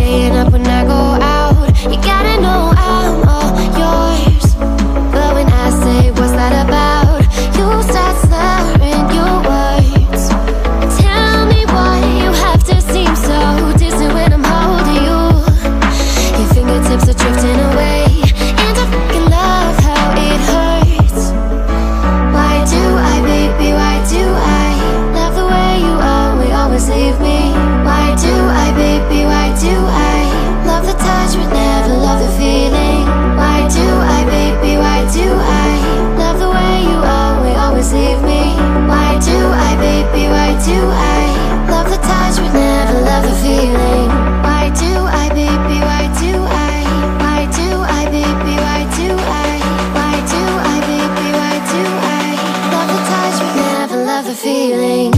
staying up when I go out. You gotta know I'm all yours. But when I say what's that about, you start slurring your words. Tell me why you have to seem so distant when I'm holding you. Your fingertips are drifting away, and I fucking love how it hurts. Why do I, baby, why do I love the way you always leave me? Why do I, baby, why do I love the touch but never love the feeling? Why do I, baby, why do I love the way you always leave me? Why do I, baby, why do I love the touch but never love the feeling? Why do I, baby, why do I? Why do I, baby, why do I? Why do I, baby, why do I love the touch but never love the feeling?